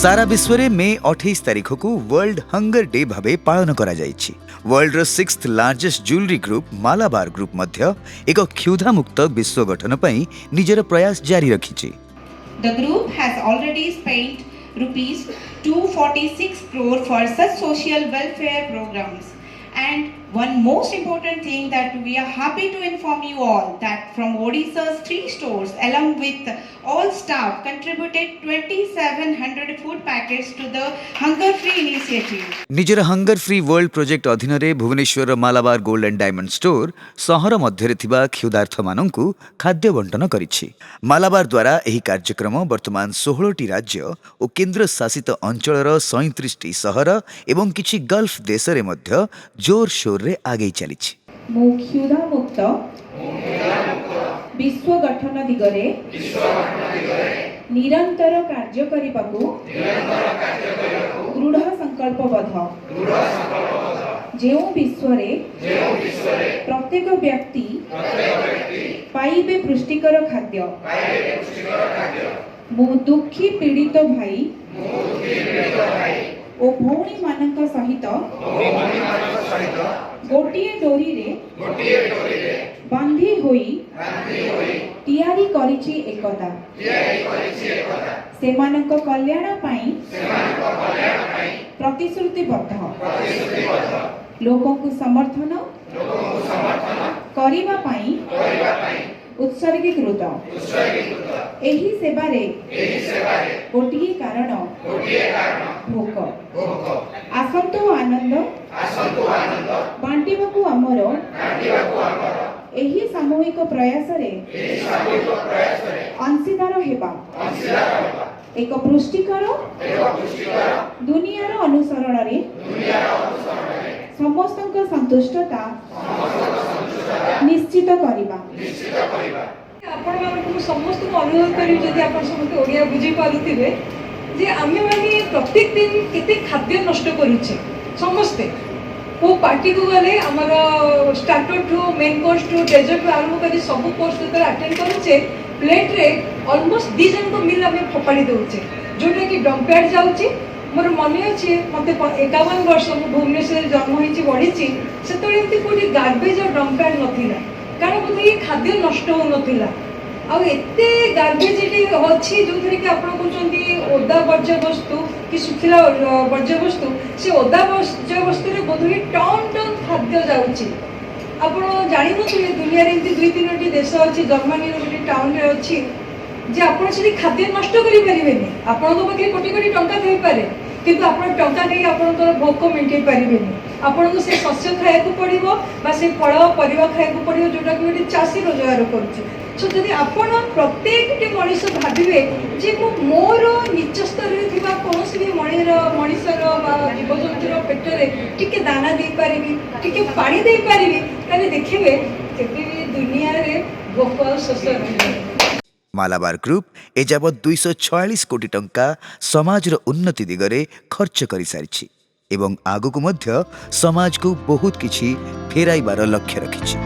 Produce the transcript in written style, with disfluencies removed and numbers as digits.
सारा विश्व में मे 28 तारीख को वर्ल्ड हंगर डे भावे पालन करा जायछि। वर्ल्ड रो 6th largest jewellery group Malabar group मध्य एक क्षुधा मुक्त विश्व गठन पई निजर प्रयास जारी रखिछि। The group has already spent rupees 246 crore for such social welfare programs. And one most important thing that we are happy to inform you all that from Odisha's 3 stores along with all staff contributed 2700 food packets to the Hunger Free initiative. निजर hunger free world project अधीन रे Bhubaneswar Malabar gold and diamond store सहर मध्य थिबा क्षुधार्थ मानंकु खाद्य बंटन करिछि। मालाबार द्वारा एही कार्यक्रम वर्तमान 16टी राज्य और केंद्र शासित अंचलर 37टी सहर एवं किछि गल्फ देश रे मध्य जोर शोर रे आगे चलिछि। क्षुधा मुक्त विश्व गठन दिगरे निरंतर कार्य करिबाकू दृढ़ संकल्पबद्ध जेउ विश्व रे प्रत्येक व्यक्ति पाइबे पुष्टिकर खाद्य मु दुखी पीड़ित भाई ओ भौणी मानक सहित गोटिए डोरी रे बांधी होई तैयारी करिछि एकता सेमानक कल्याण पाई प्रतिश्रुतिबद्ध लोकंकु समर्थन करिबा पाई उत्सर्गीकृत एही सेवारे गोटिए कारण भोक आसंतो आनंद बांटिबाकू आमर एही सामूहिक प्रयास रे अंशीदार हेबा एक पुष्टिकर दुनियार अनुसरण रे समस्तक संतुष्टता निश्चित करिबा। आपण मानक समस्त को अनुरोध करी जदि आपण समस्त ओडिया बुझी पारुथिबे जे आमे माने प्रत्येक दिन केते खाद्य नष्ट करूचे समस्ते को पार्टी को गले हमर starter to main course to dessert आरंभ करी सब कोर्स तर अटेंड करूचे प्लेट रे ऑलमोस्ट 2 जन को मिल आमे फपाड़ी दउचे जोटा कि डंप यार्ड जाउची। मोर मन अच्छे मत 51 वर्ष भुवनेश्वर जन्म होती बढ़ी से एमती कोई गार्बेज और डंप यार्ड नाला कारण बोधे ये खाद्य नष्ट हो नाला आते गार्बेज ये अच्छी जो थी कि आप ओदा वर्ज्य वस्तु कि सुखिला वर्ज्य वस्तु से ओदा वर्ज्य वस्तु बोधे टन टन खाद्य जाऊँगी आप जानी दुनिया एमती 2-3टी देश अच्छी जर्मनी गोटे टाउन रे अच्छी जे आपण से खाद्य नष्ट करि परिबेनी आपण को पाखे कोटी कोटी टंका थई पारे किंतु आपण टंका नै आपण भोक मेंटेन परिबेनी आपण को से शस्य खाया को पड़िबो बा से फल परिवा खाया को पड़िबो जोटा कि गोटे चासी रोजगार करूची। सो जदि आपण प्रत्येकटी मनुष्य भाबिबे जे मोर निच स्तर रे थिबा कोनोसी भी मनुष्यर बा जीवजंतुर पेटरे टिके दाना दे पारिबी टिके पानी दे पारिबी ताले देखिबे केबे भी दुनिया रे भोक शस्य रहबे। मालाबार ग्रुप एजावत 246 कोटी टंका समाजर उन्नति दिगरे खर्च करि सारिछि एवं आगु को मध्य समाज को बहुत किछि फेराइबार लक्ष्य रखिछि।